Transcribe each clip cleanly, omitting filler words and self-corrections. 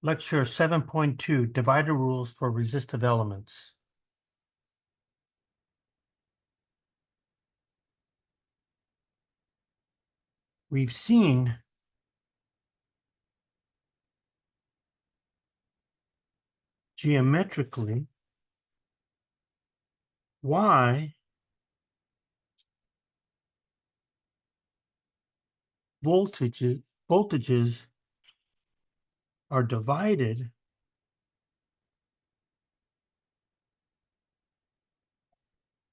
Lecture 7.2, Divider Rules for Resistive Elements. We've seen geometrically why voltages are divided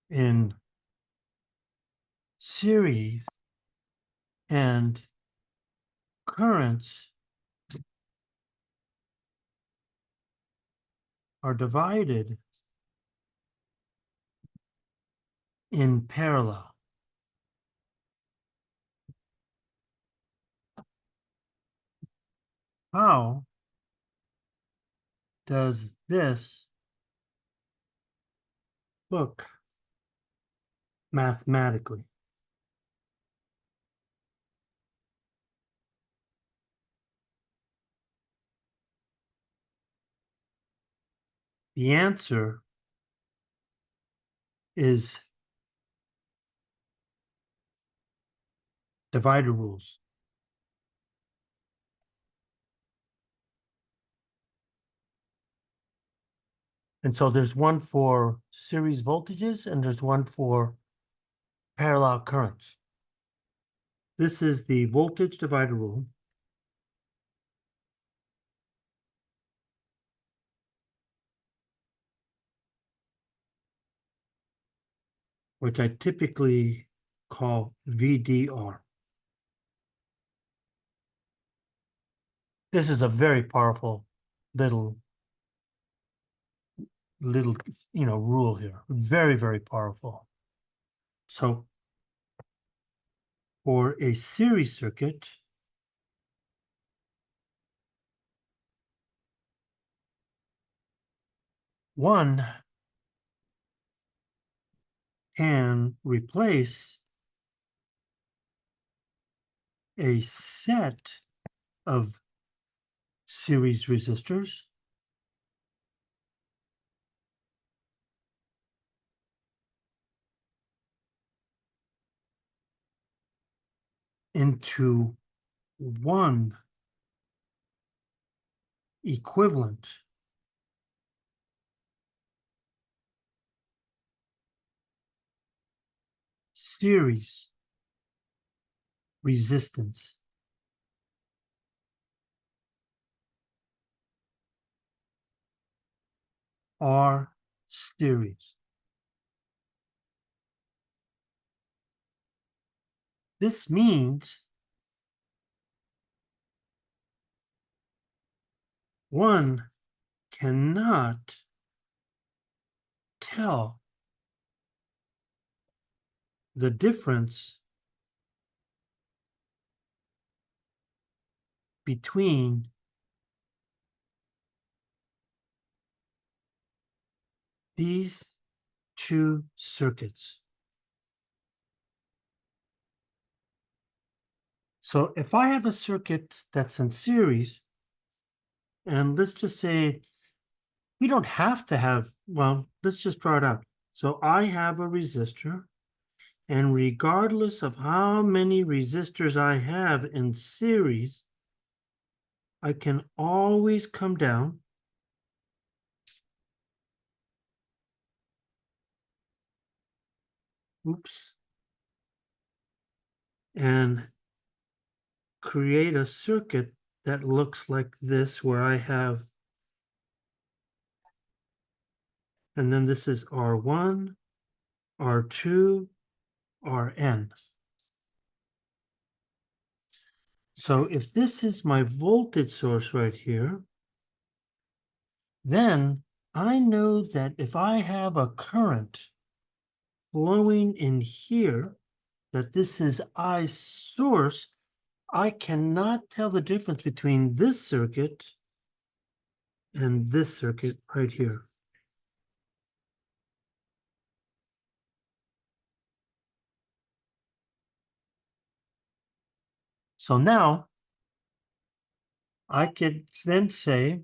in series and currents are divided in parallel. How does this look mathematically? The answer is divider rules. And so there's one for series voltages and there's one for parallel currents. This is the voltage divider rule. Which I typically call VDR. This is a very powerful little rule here. Very, very powerful. So for a series circuit, one can replace a set of series resistors into one equivalent series resistance. R series. This means one cannot tell the difference between these two circuits. So if I have a circuit that's in series, and let's just say we don't have to have, well, let's just draw it out. So I have a resistor, and regardless of how many resistors I have in series, I can always come down and create a circuit that looks like this, where I have, and then this is R1, R2, Rn. So if this is my voltage source right here, then I know that if I have a current flowing in here, that this is I source, I cannot tell the difference between this circuit and this circuit right here. So now I could then say,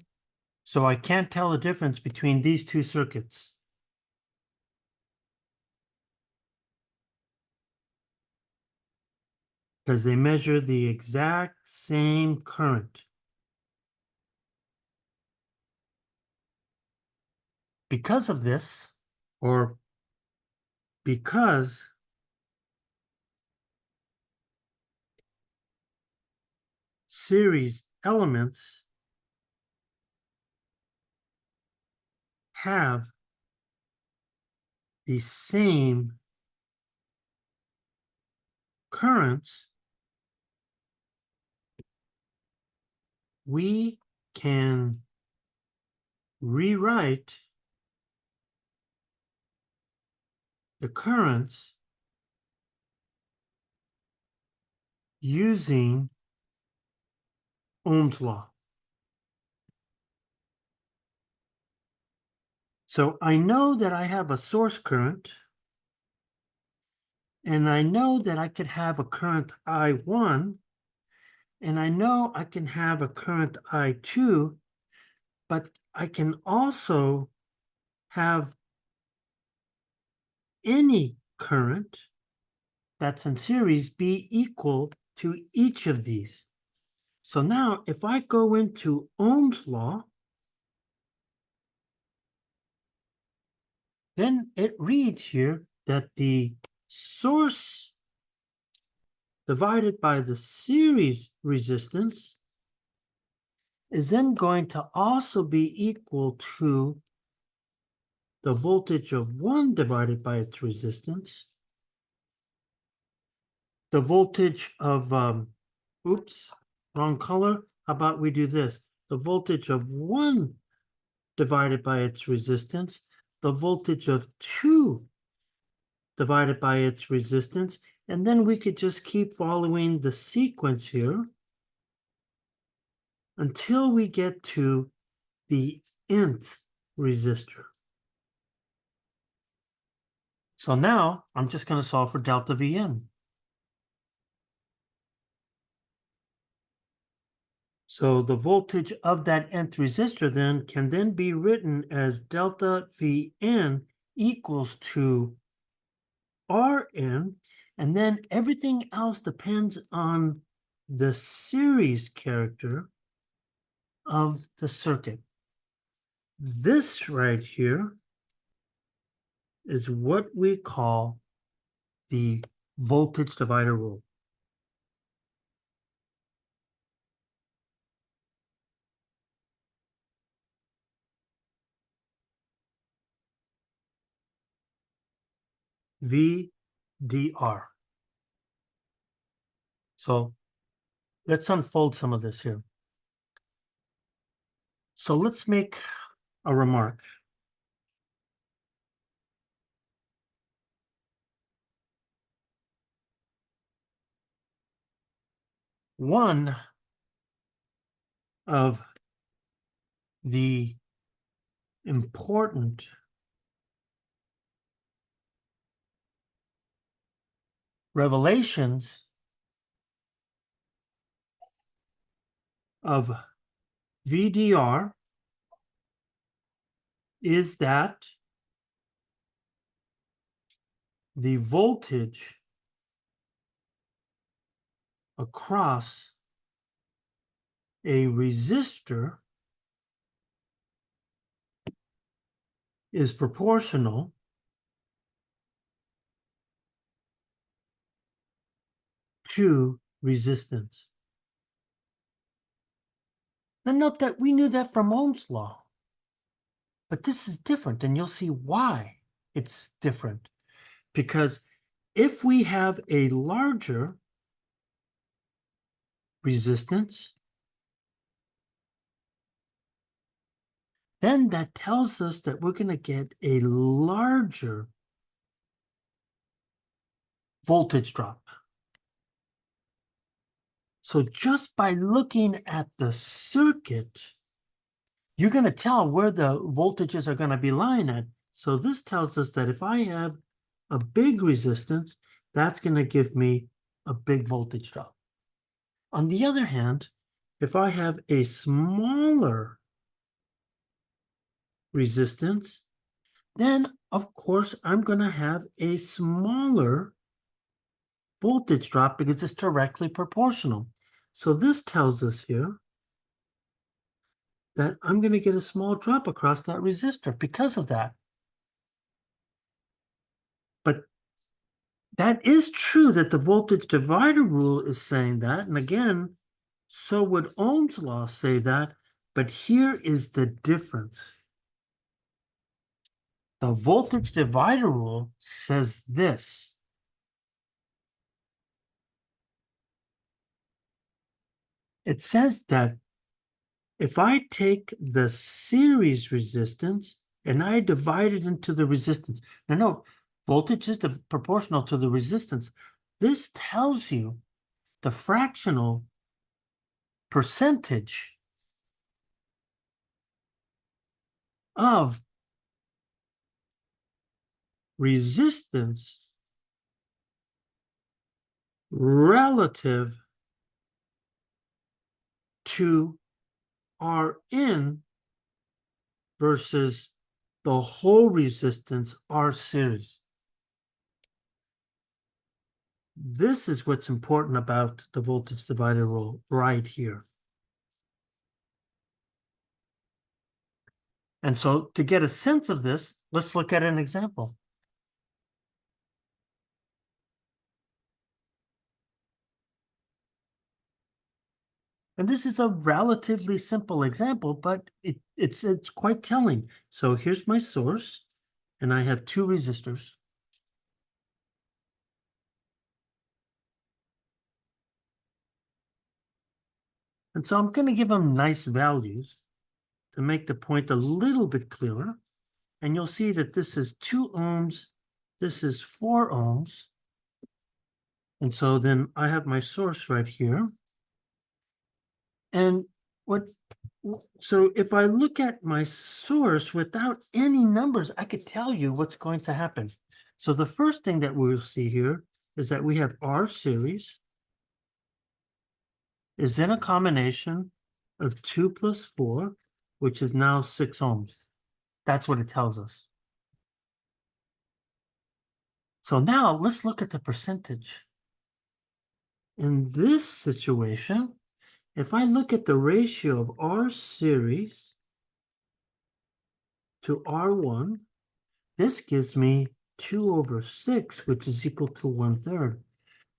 so I can't tell the difference between these two circuits. Because they measure the exact same current. Because of this, or because series elements have the same currents, we can rewrite the currents using Ohm's law. So I know that I have a source current, and I know that I could have a current I1, and I know I can have a current I2, but I can also have any current that's in series be equal to each of these. So now if I go into Ohm's law, then it reads here that the source divided by the series resistance is then going to also be equal to the voltage of 1 divided by its resistance, the voltage of, oops, wrong color. How about we do this? The voltage of 1 divided by its resistance, the voltage of 2 divided by its resistance, and then we could just keep following the sequence here until we get to the nth resistor. So now I'm just going to solve for delta Vn. So the voltage of that nth resistor then can then be written as delta Vn equals to Rn, and then everything else depends on the series character of the circuit. This right here is what we call the voltage divider rule. VDR. So let's unfold some of this here. So let's make a remark. One of the important revelations of VDR is that the voltage across a resistor is proportional to resistance. Now note that we knew that from Ohm's law, but this is different, and you'll see why it's different. Because if we have a larger resistance, then that tells us that we're going to get a larger voltage drop. So just by looking at the circuit, you're going to tell where the voltages are going to be lying at. So this tells us that if I have a big resistance, that's going to give me a big voltage drop. On the other hand, if I have a smaller resistance, then of course I'm going to have a smaller voltage drop because it's directly proportional. So this tells us here that I'm going to get a small drop across that resistor because of that. But that is true that the voltage divider rule is saying that. And again, so would Ohm's law say that. But here is the difference. The voltage divider rule says this. It says that if I take the series resistance and I divide it into the resistance, now no, voltage is proportional to the resistance. This tells you the fractional percentage of resistance relative to Rn versus the whole resistance R series. This is what's important about the voltage divider rule right here. And so to get a sense of this, let's look at an example. And this is a relatively simple example, but it's quite telling. So here's my source, and I have two resistors. And so I'm going to give them nice values to make the point a little bit clearer. And you'll see that this is 2 ohms, this is 4 ohms. And so then I have my source right here. And so if I look at my source without any numbers, I could tell you what's going to happen. So the first thing that we'll see here is that we have R series is in a combination of 2 plus 4, which is now 6 ohms. That's what it tells us. So now let's look at the percentage. In this situation, if I look at the ratio of R series to R1, this gives me 2 over 6, which is equal to 1/3.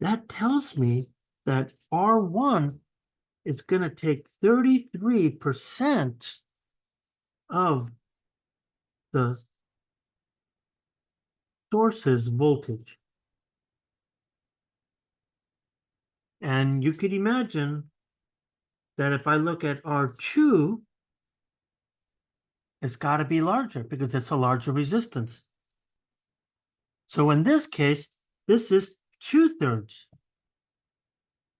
That tells me that R1 is going to take 33% of the source's voltage. And you could imagine that if I look at R2, it's got to be larger because it's a larger resistance. So in this case, this is 2/3.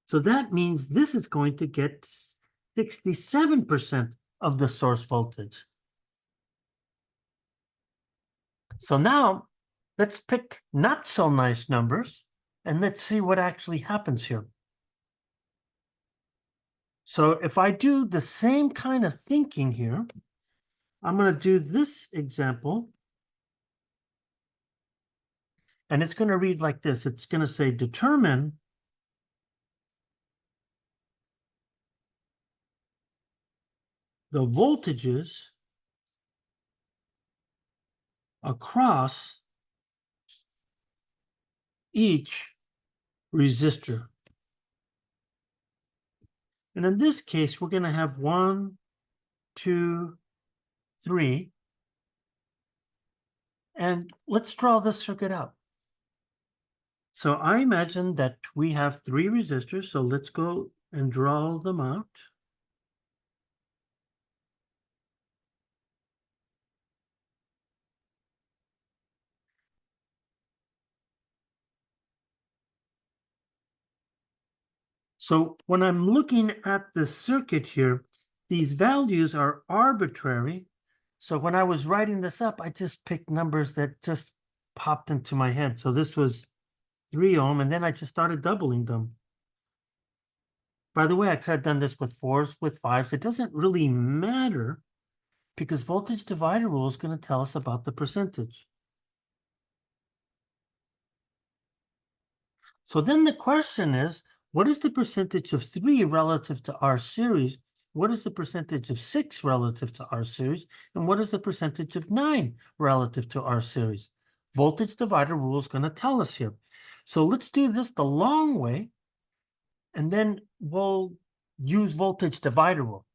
So that means this is going to get 67% of the source voltage. So now let's pick not so nice numbers and let's see what actually happens here. So if I do the same kind of thinking here, I'm going to do this example. And it's going to read like this. It's going to say determine the voltages across each resistor. And in this case, we're going to have 1, 2, 3. And let's draw this circuit out. So I imagine that we have 3 resistors. So let's go and draw them out. So when I'm looking at the circuit here, these values are arbitrary. So when I was writing this up, I just picked numbers that just popped into my head. So this was 3 ohm, and then I just started doubling them. By the way, I could have done this with 4s, with 5s. It doesn't really matter because voltage divider rule is going to tell us about the percentage. So then the question is, what is the percentage of 3 relative to R series? What is the percentage of 6 relative to R series? And what is the percentage of 9 relative to R series? Voltage divider rule is going to tell us here. So let's do this the long way, and then we'll use voltage divider rule.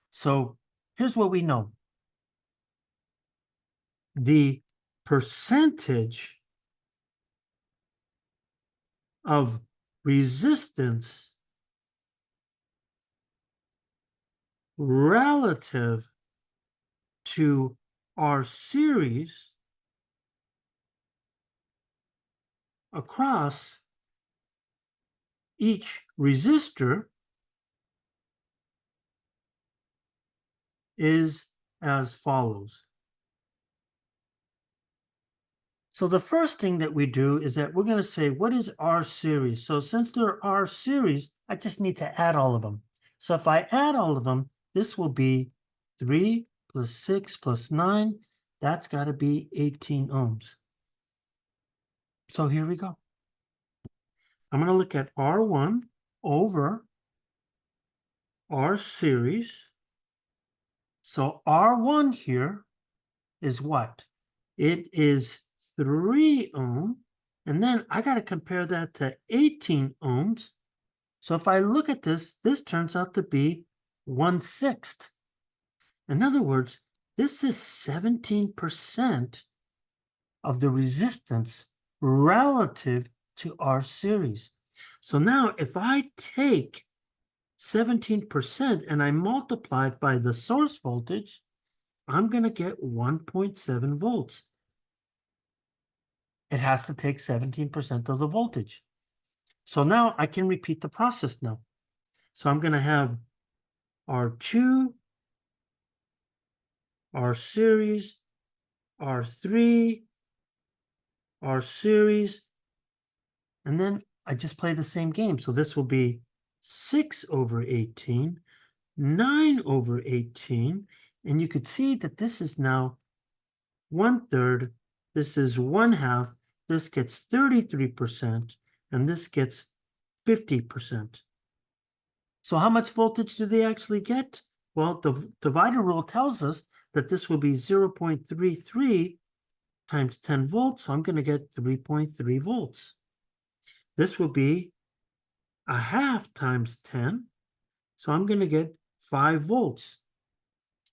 So here's what we know. The percentage of resistance relative to our series across each resistor is as follows. So the first thing that we do is that we're going to say, what is R series? So since they're R series, I just need to add all of them. So if I add all of them, this will be 3 plus 6 plus 9. That's got to be 18 ohms. So here we go. I'm going to look at R1 over R series. So R1 here is what? It is 3 ohm. And then I got to compare that to 18 ohms. So if I look at this, this turns out to be 1/6. In other words, this is 17% of the resistance relative to R series. So now if I take 17% and I multiply it by the source voltage, I'm going to get 1.7 volts. It has to take 17% of the voltage. So now I can repeat the process now. So I'm going to have R2, R series, R3, R series, and then I just play the same game. So this will be 6 over 18, 9 over 18, and you could see that this is now 1/3, this is 1/2, this gets 33%, and this gets 50%. So how much voltage do they actually get? Well, the divider rule tells us that this will be 0.33 times 10 volts, so I'm going to get 3.3 volts. This will be 1/2 times 10, so I'm going to get 5 volts.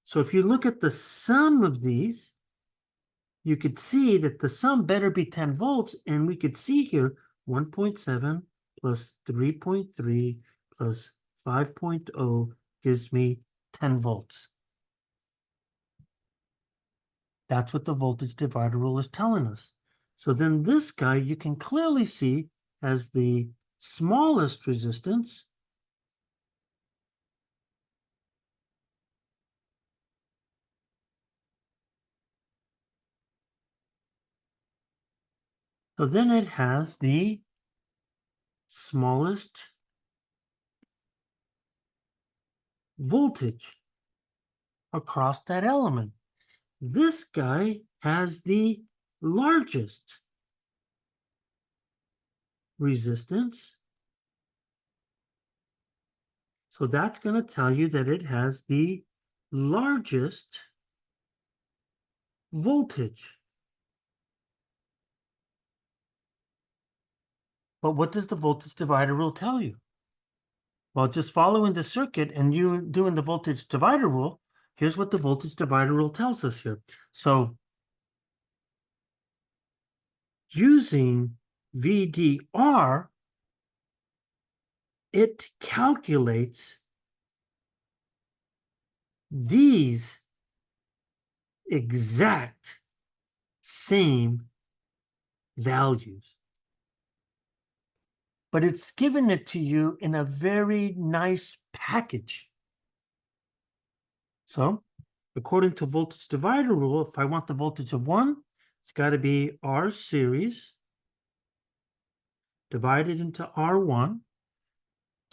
So if you look at the sum of these, you could see that the sum better be 10 volts, and we could see here 1.7 plus 3.3 plus 5.0 gives me 10 volts. That's what the voltage divider rule is telling us. So then this guy you can clearly see has the smallest resistance. So then it has the smallest voltage across that element. This guy has the largest resistance. So that's going to tell you that it has the largest voltage. But what does the voltage divider rule tell you? Well, just following the circuit and you doing the voltage divider rule, here's what the voltage divider rule tells us here. So using VDR, it calculates these exact same values. But it's given it to you in a very nice package. So according to voltage divider rule, if I want the voltage of 1, it's got to be R series divided into R1.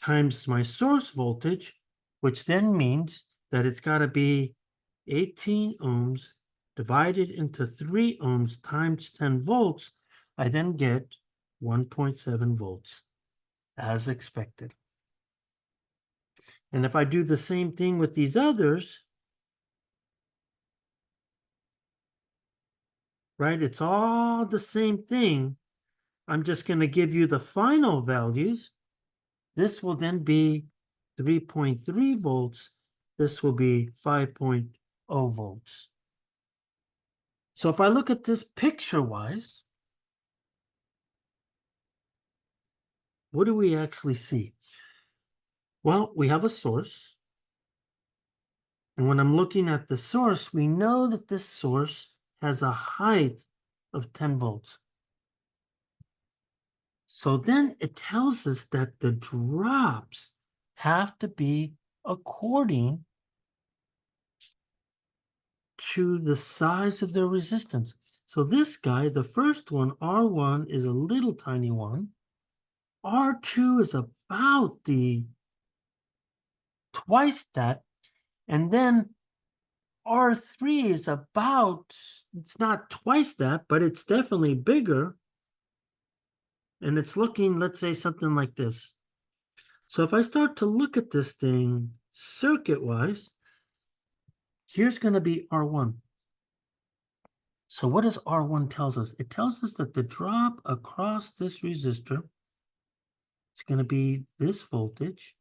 times my source voltage, which then means that it's got to be 18 ohms divided into 3 ohms times 10 volts, I then get 1.7 volts as expected. And if I do the same thing with these others, right, it's all the same thing. I'm just going to give you the final values. This will then be 3.3 volts. This will be 5.0 volts. So if I look at this picture-wise, what do we actually see? Well, we have a source. And when I'm looking at the source, we know that this source has a height of 10 volts. So then it tells us that the drops have to be according to the size of their resistance. So this guy, the first one, R1, is a little tiny one. R2 is about the twice that. And then R3 is about, it's not twice that, but it's definitely bigger. And it's looking, let's say, something like this. So if I start to look at this thing circuit-wise, here's going to be R1. So what does R1 tells us? It tells us that the drop across this resistor is going to be this voltage,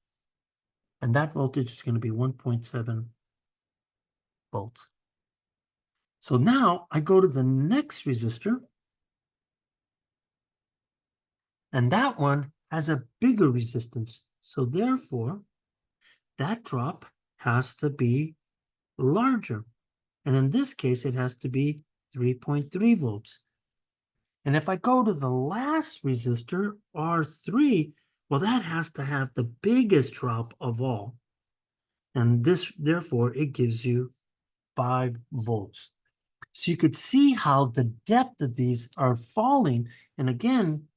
and that voltage is going to be 1.7 volts. So now I go to the next resistor, and that one has a bigger resistance. So therefore, that drop has to be larger. And in this case, it has to be 3.3 volts. And if I go to the last resistor, R3, well, that has to have the biggest drop of all. And this, therefore, it gives you 5 volts. So you could see how the depth of these are falling. And again,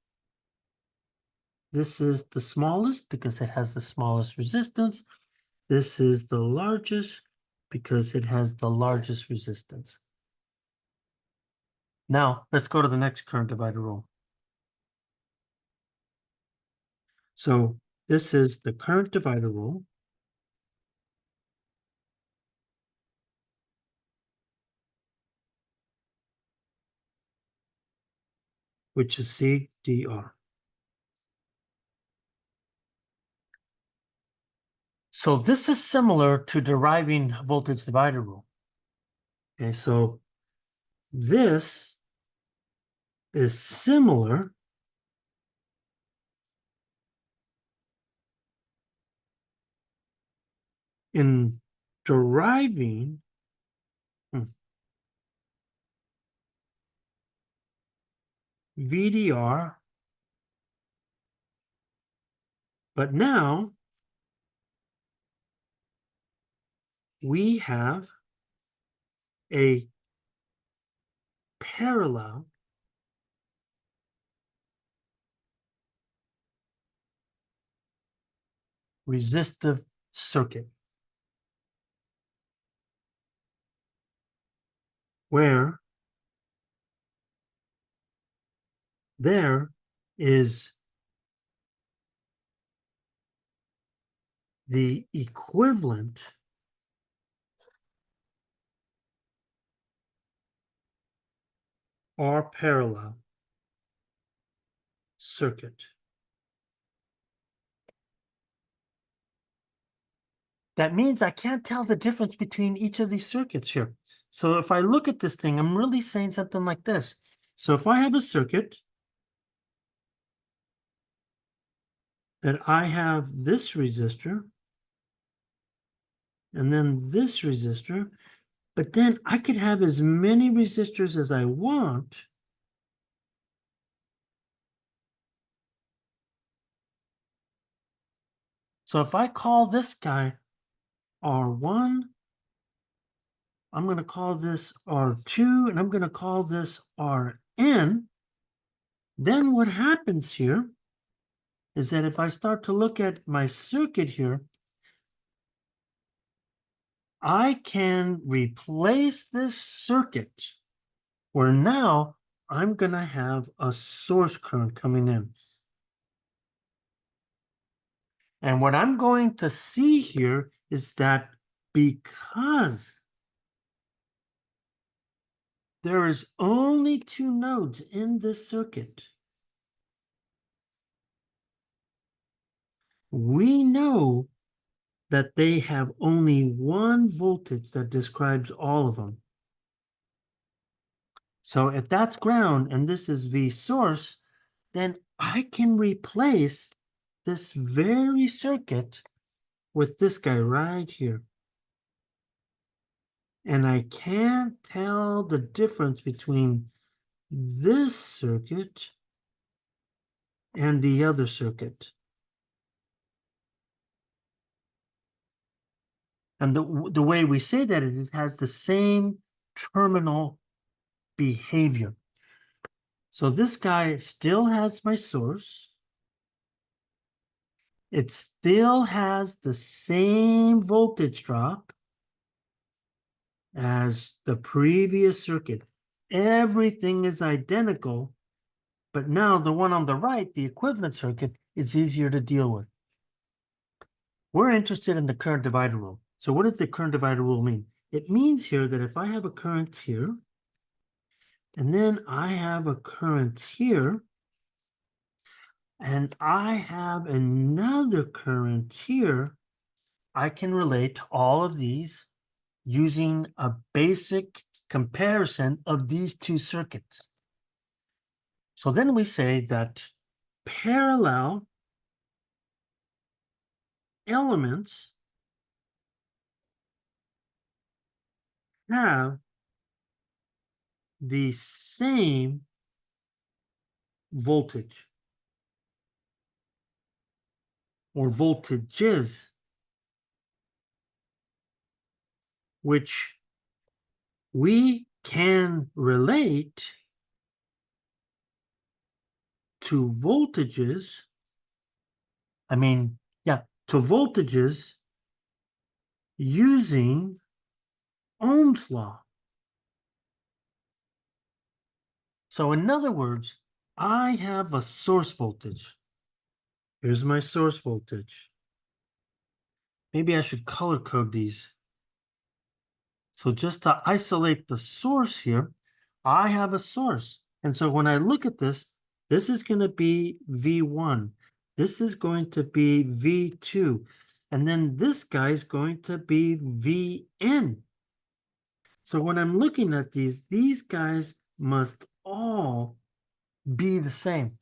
this is the smallest because it has the smallest resistance. This is the largest because it has the largest resistance. Now, let's go to the next current divider rule. So this is the current divider rule. Which is CDR. So this is similar to deriving voltage divider rule. Okay, so this is similar in deriving VDR, but now we have a parallel resistive circuit where there is the equivalent or parallel circuit. That means I can't tell the difference between each of these circuits here. So if I look at this thing, I'm really saying something like this. So if I have a circuit that I have this resistor and then this resistor, but then I could have as many resistors as I want. So if I call this guy R1, I'm going to call this R2, and I'm going to call this Rn. Then what happens here is that if I start to look at my circuit here, I can replace this circuit where now I'm going to have a source current coming in. And what I'm going to see here is that because there is only two nodes in this circuit, we know that they have only one voltage that describes all of them. So if that's ground and this is V source, then I can replace this very circuit with this guy right here. And I can't tell the difference between this circuit and the other circuit. And the way we say that is it has the same terminal behavior. So this guy still has my source. It still has the same voltage drop as the previous circuit. Everything is identical, but now the one on the right, the equivalent circuit, is easier to deal with. We're interested in the current divider rule. So what does the current divider rule mean? It means here that if I have a current here, and then I have a current here, and I have another current here, I can relate all of these using a basic comparison of these two circuits. So then we say that parallel elements have the same voltage or voltages, which we can relate to voltages. To voltages using Ohm's law. So in other words, I have a source voltage. Here's my source voltage. Maybe I should color code these. So just to isolate the source here, I have a source. And so when I look at this, this is going to be V1. This is going to be V2. And then this guy is going to be Vn. So when I'm looking at these guys must all be the same.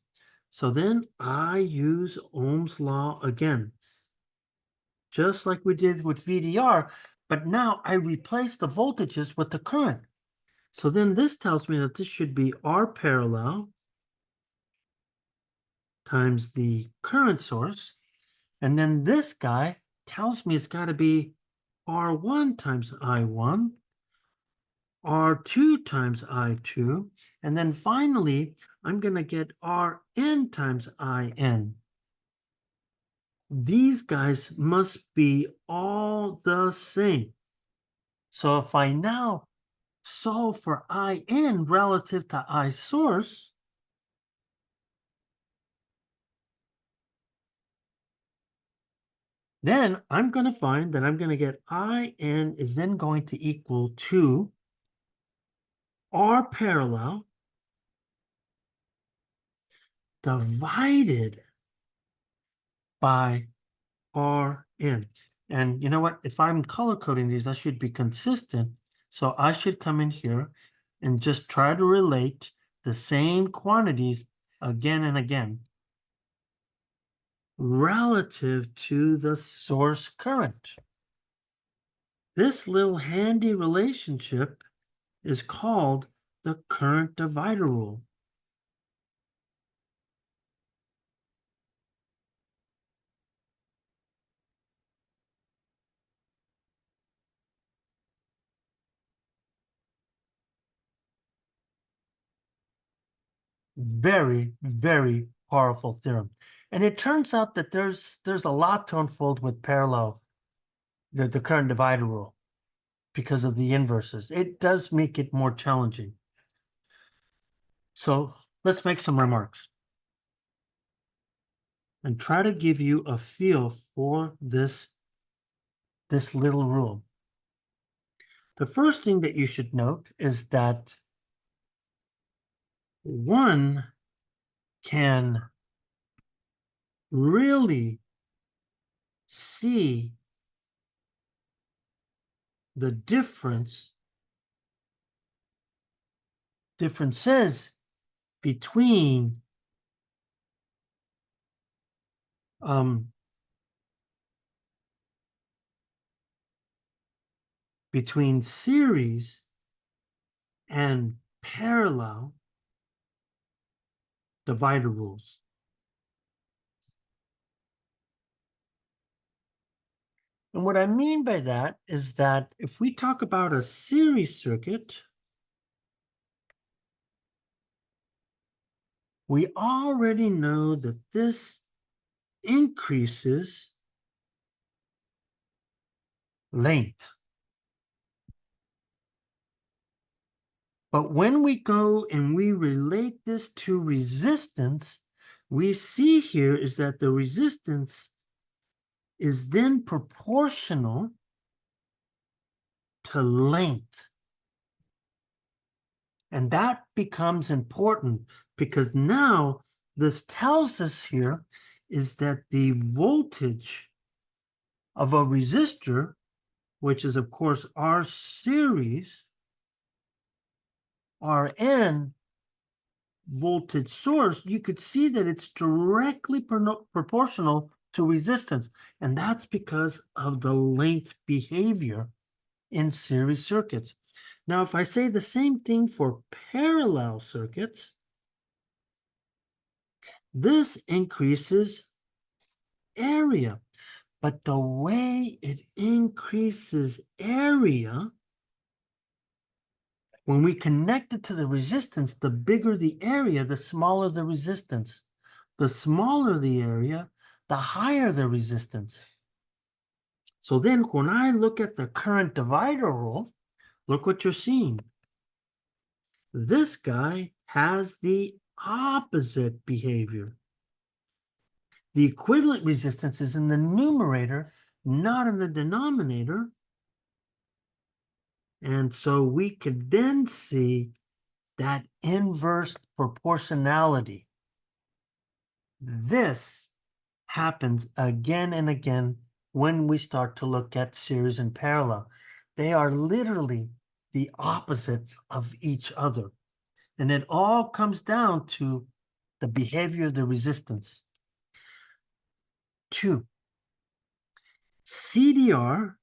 So then I use Ohm's law again, just like we did with VDR, but now I replace the voltages with the current. So then this tells me that this should be R parallel times the current source. And then this guy tells me it's got to be R1 times I1, R2 times I2, and then finally, I'm going to get Rn times In. These guys must be all the same. So if I now solve for In relative to I source, then I'm going to find that I'm going to get In is then going to equal to R parallel divided by Rn. And you know what? If I'm color coding these, that should be consistent. So I should come in here and just try to relate the same quantities again and again relative to the source current. This little handy relationship is called the current divider rule. Very, very powerful theorem. And it turns out that there's a lot to unfold with parallel, the current divider rule, because of the inverses. It does make it more challenging. So let's make some remarks and try to give you a feel for this little rule. The first thing that you should note is that one can really see the differences between series and parallel divider rules. And what I mean by that is that if we talk about a series circuit, we already know that this increases length. But when we go and we relate this to resistance, we see here is that the resistance is then proportional to length. And that becomes important because now this tells us here is that the voltage of a resistor, which is of course R series, Rn voltage source, you could see that it's directly proportional to resistance. And that's because of the length behavior in series circuits. Now, if I say the same thing for parallel circuits, this increases area. But the way it increases area, when we connect it to the resistance, the bigger the area, the smaller the resistance. The smaller the area, the higher the resistance. So then when I look at the current divider rule, look what you're seeing. This guy has the opposite behavior. The equivalent resistance is in the numerator, not in the denominator. And so we could then see that inverse proportionality. This happens again and again when we start to look at series and parallel. They are literally the opposites of each other. And it all comes down to the behavior of the resistance. 2, CDR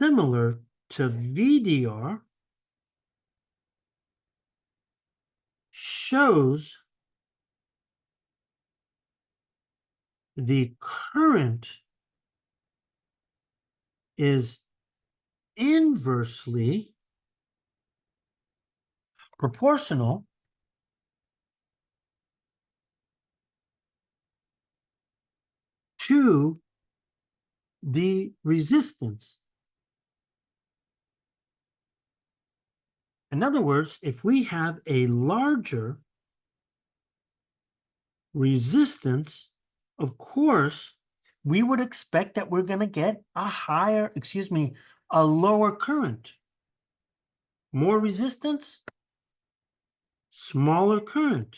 similar to VDR shows the current is inversely proportional to the resistance. In other words, if we have a larger resistance, of course, we would expect that we're going to get a lower current. More resistance, smaller current,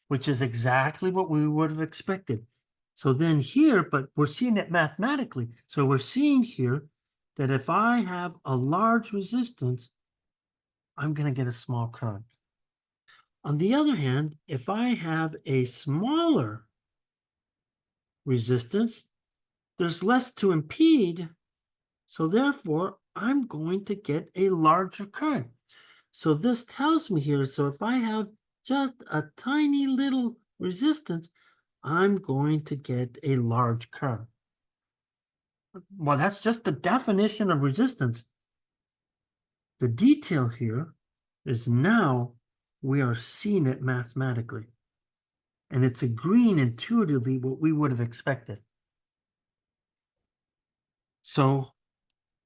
which is exactly what we would have expected. So then here, but we're seeing it mathematically. So we're seeing here that if I have a large resistance, I'm going to get a small current. On the other hand, if I have a smaller resistance, there's less to impede. So therefore, I'm going to get a larger current. So this tells me here, so if I have just a tiny little resistance, I'm going to get a large current. Well, that's just the definition of resistance. The detail here is now we are seeing it mathematically. And it's agreeing intuitively what we would have expected. So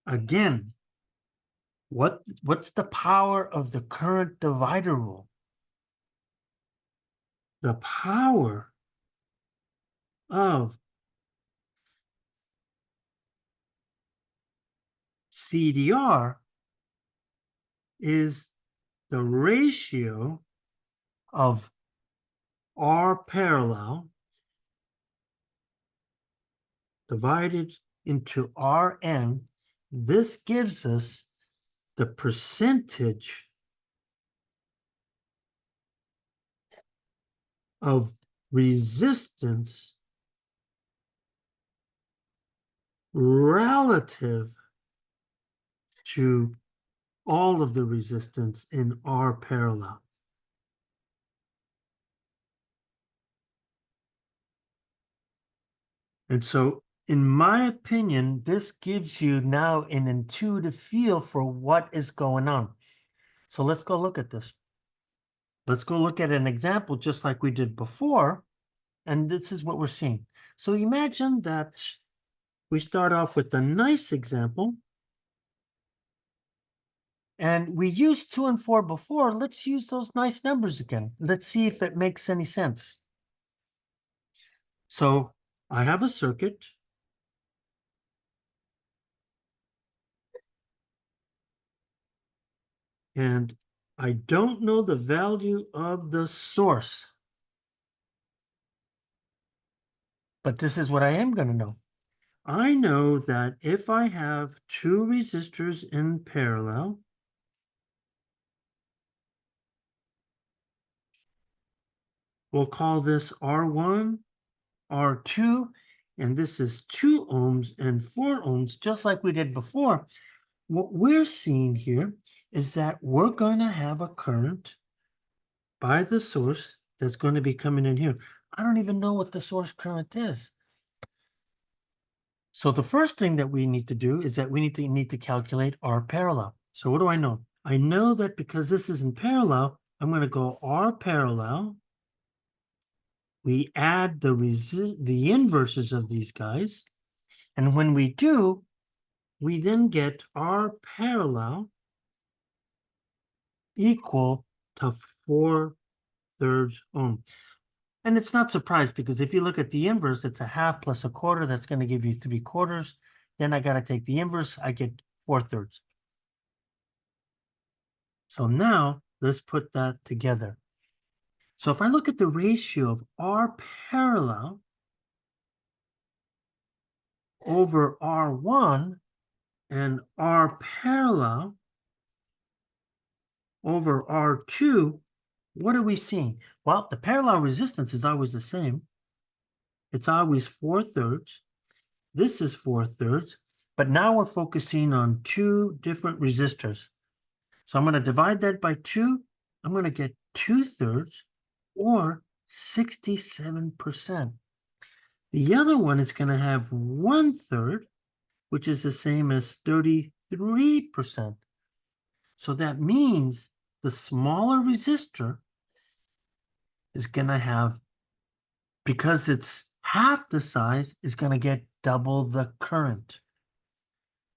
again, what's the power of the current divider rule? The power of CDR is the ratio of R parallel divided into Rn. This gives us the percentage of resistance relative to all of the resistance in R parallel. And so, in my opinion, this gives you now an intuitive feel for what is going on. So let's go look at this. Let's go look at an example just like we did before. And this is what we're seeing. So imagine that we start off with a nice example. And we used 2 and 4 before. Let's use those nice numbers again. Let's see if it makes any sense. So I have a circuit. And I don't know the value of the source. But this is what I am going to know. I know that if I have 2 resistors in parallel, we'll call this R1, R2, and this is 2 ohms and 4 ohms, just like we did before. What we're seeing here is that we're going to have a current by the source that's going to be coming in here. I don't even know what the source current is. So the first thing that we need to do is that we need to calculate R parallel. So what do I know? I know that because this is in parallel, I'm going to go R parallel. We add the inverses of these guys. And when we do, we then get R parallel equal to 4/3 ohm. And it's not surprised because if you look at the inverse, it's a half plus a quarter. That's going to give you 3/4. Then I got to take the inverse. I get 4/3. So now let's put that together. So if I look at the ratio of R parallel over R1 and R parallel over R2, what are we seeing? Well, the parallel resistance is always the same. It's always 4/3. This is 4/3, but now we're focusing on 2 different resistors. So I'm going to divide that by 2. I'm going to get 2/3 or 67%. The other one is going to have 1/3, which is the same as 33%. So that means the smaller resistor is going to have, because it's half the size, is going to get double the current.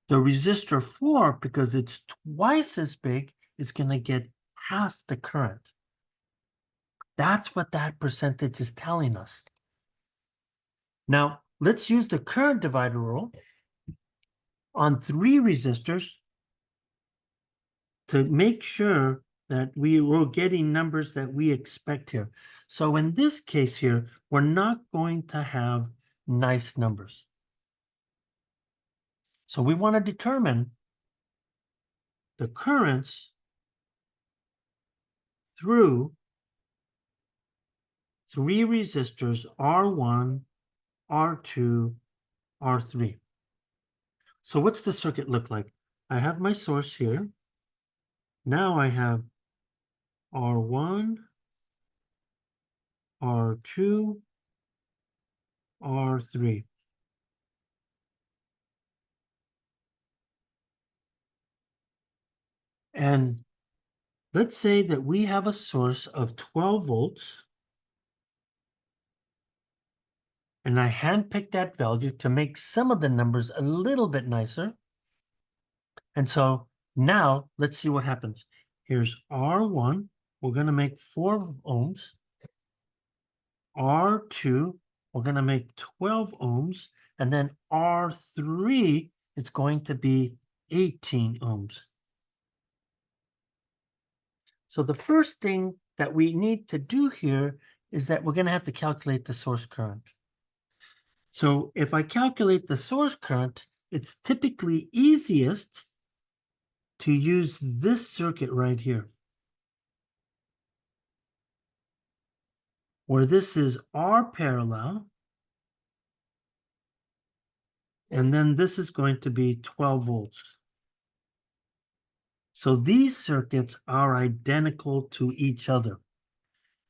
The resistor 4, because it's twice as big, is going to get half the current. That's what that percentage is telling us. Now, let's use the current divider rule on 3 resistors to make sure that we were getting numbers that we expect here. So in this case here, we're not going to have nice numbers. So we want to determine the currents through 3 resistors, R1, R2, R3. So what's the circuit look like? I have my source here. Now I have R1, R2, R3. And let's say that we have a source of 12 volts, and I handpicked that value to make some of the numbers a little bit nicer. And so now let's see what happens. Here's R1. We're going to make 4 ohms. R2, we're going to make 12 ohms. And then R3 is going to be 18 ohms. So the first thing that we need to do here is that we're going to have to calculate the source current. So if I calculate the source current, it's typically easiest to use this circuit right here, where this is R parallel, and then this is going to be 12 volts. So these circuits are identical to each other.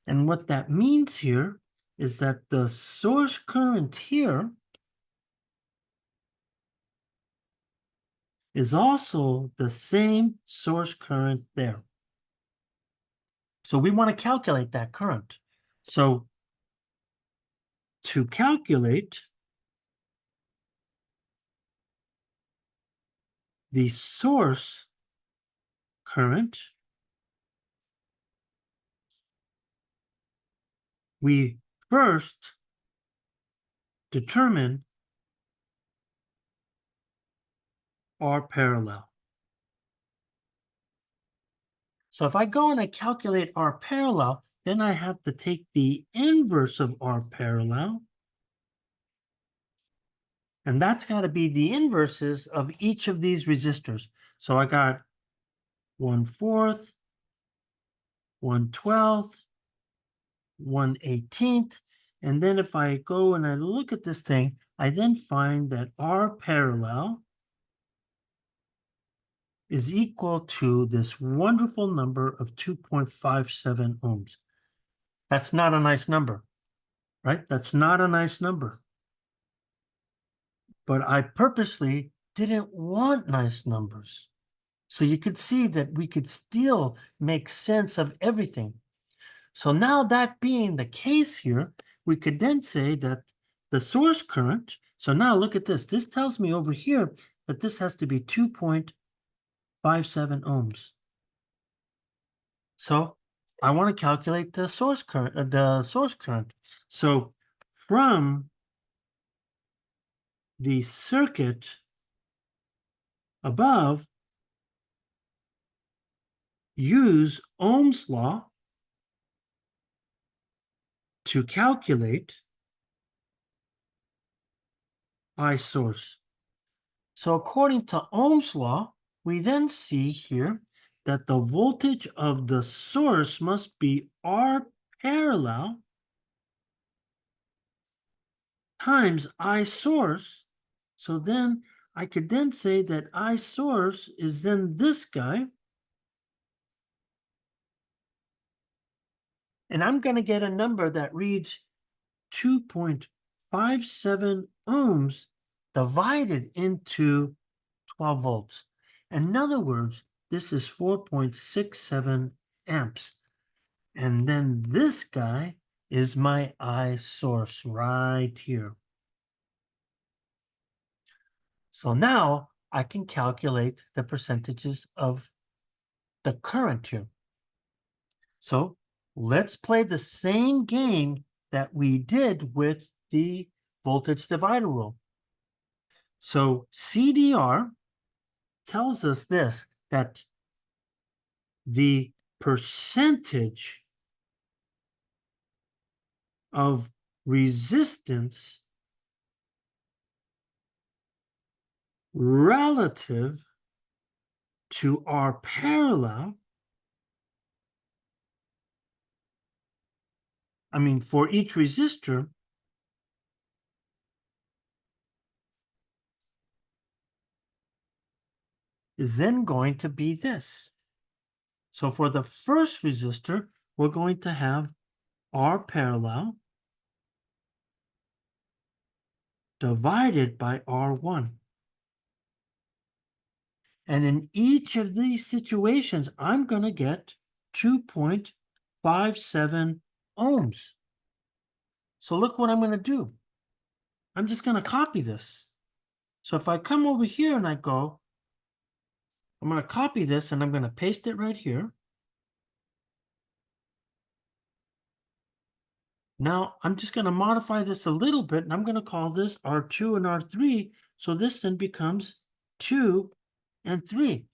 And what that means here is that the source current here is also the same source current there. So we want to calculate that current. So to calculate the source current, we first determine R parallel. So if I go and I calculate R parallel, then I have to take the inverse of R parallel, and that's got to be the inverses of each of these resistors. So I got 1/4, 1/12, 1/18. And then if I go and I look at this thing, I then find that R parallel is equal to this wonderful number of 2.57 ohms. That's not a nice number, right? That's not a nice number. But I purposely didn't want nice numbers. So you could see that we could still make sense of everything. So now that being the case here, we could then say that the source current, so now look at this. This tells me over here that this has to be 2.57 ohms. So I want to calculate the source current. So from the circuit above, use Ohm's law to calculate I source. So according to Ohm's law, we then see here that the voltage of the source must be R parallel times I source. So then I could then say that I source is then this guy. And I'm going to get a number that reads 2.57 ohms divided into 12 volts. In other words, this is 4.67 amps. And then this guy is my I source right here. So now I can calculate the percentages of the current here. So let's play the same game that we did with the voltage divider rule. So CDR tells us this, that the percentage of resistance relative to R parallel, for each resistor, is then going to be this. So for the first resistor, we're going to have R parallel divided by R1. And in each of these situations, I'm going to get 2.57 ohms. So look what I'm going to do. I'm just going to copy this. So if I come over here and I go, I'm going to copy this and I'm going to paste it right here. Now I'm just going to modify this a little bit and I'm going to call this R2 and R3. So this then becomes 2 and 3.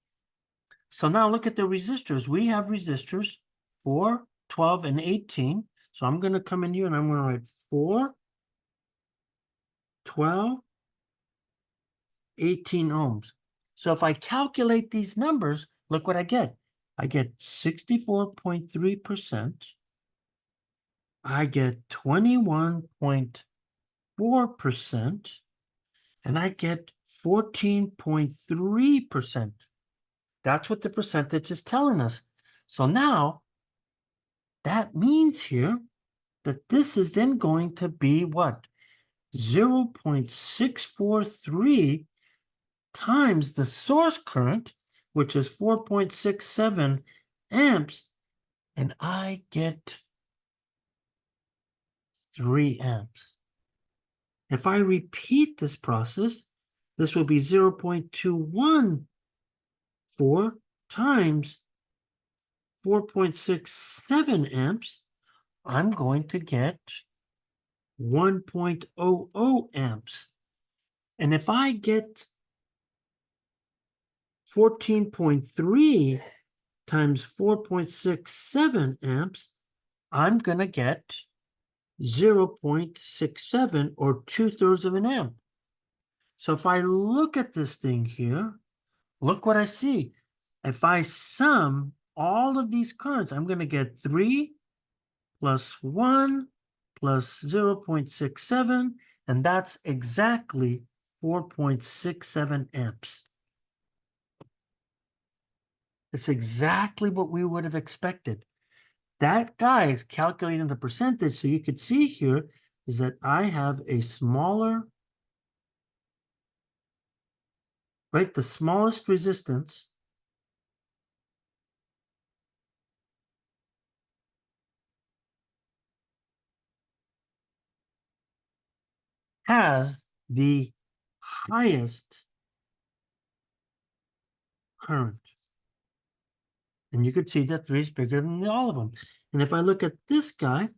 So now look at the resistors. We have resistors 4, 12, and 18. So I'm going to come in here and I'm going to write 4, 12, 18 ohms. So if I calculate these numbers, look what I get. I get 64.3%. I get 21.4%. And I get 14.3%. That's what the percentage is telling us. So now that means here that this is then going to be what? 0.643 times the source current, which is 4.67 amps, and I get 3 amps. If I repeat this process, this will be 0.214 times 4.67 amps. I'm going to get 1.00 amps. And if I get 14.3 times 4.67 amps, I'm going to get 0.67 or 2/3 of an amp. So if I look at this thing here, look what I see. If I sum all of these currents, I'm going to get 3 plus 1 plus 0.67, and that's exactly 4.67 amps. It's exactly what we would have expected. That guy is calculating the percentage, so you could see here is that I have a smaller, right? The smallest resistance has the highest current. And you could see that 3 is bigger than all of them. And if I look at this guy,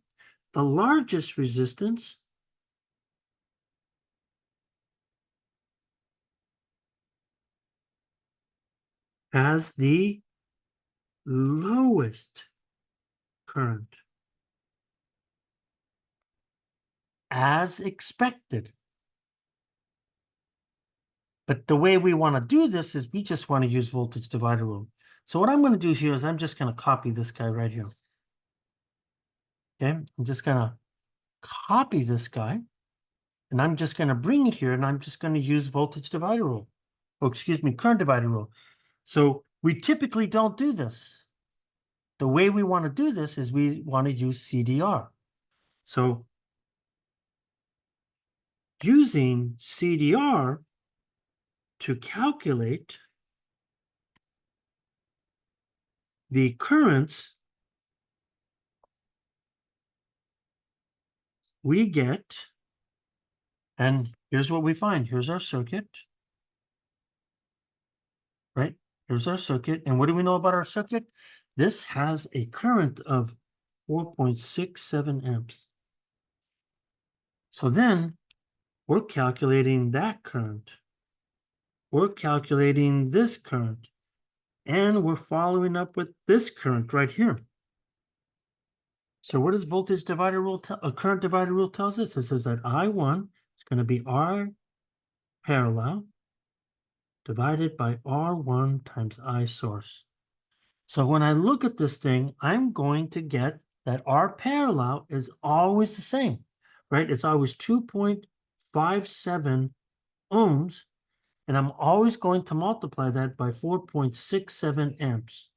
the largest resistance has the lowest current, as expected. But the way we want to do this is we just want to use voltage divider rule. So what I'm going to do here is I'm just going to copy this guy right here. Okay, I'm just going to copy this guy, and I'm just going to bring it here, and I'm just going to use voltage divider rule. Oh, excuse me, current divider rule. So we typically don't do this. The way we want to do this is we want to use CDR. So using CDR to calculate the currents, we get, and here's what we find. Here's our circuit, right? Here's our circuit. And what do we know about our circuit? This has a current of 4.67 amps. So then we're calculating that current. We're calculating this current. And we're following up with this current right here. So what does voltage divider rule current divider rule tells us? It says that I1 is going to be R parallel divided by R1 times I source. So when I look at this thing, I'm going to get that R parallel is always the same, right? It's always 2.57 ohms, and I'm always going to multiply that by 4.67 amps.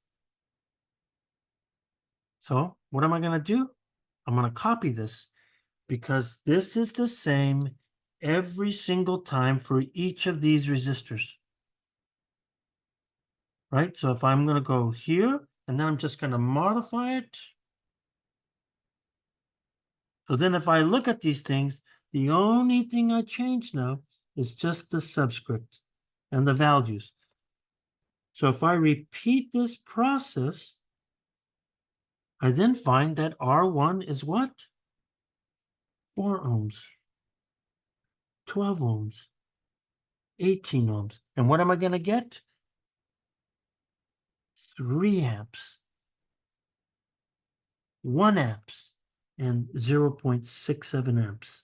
So what am I going to do? I'm going to copy this because this is the same every single time for each of these resistors. right? So if I'm going to go here, and then I'm just going to modify it. So then if I look at these things, the only thing I change now is just the subscript and the values. So if I repeat this process, I then find that R1 is what? 4 ohms, 12 ohms, 18 ohms. And what am I going to get? 3 amps, 1 amps, and 0.67 amps.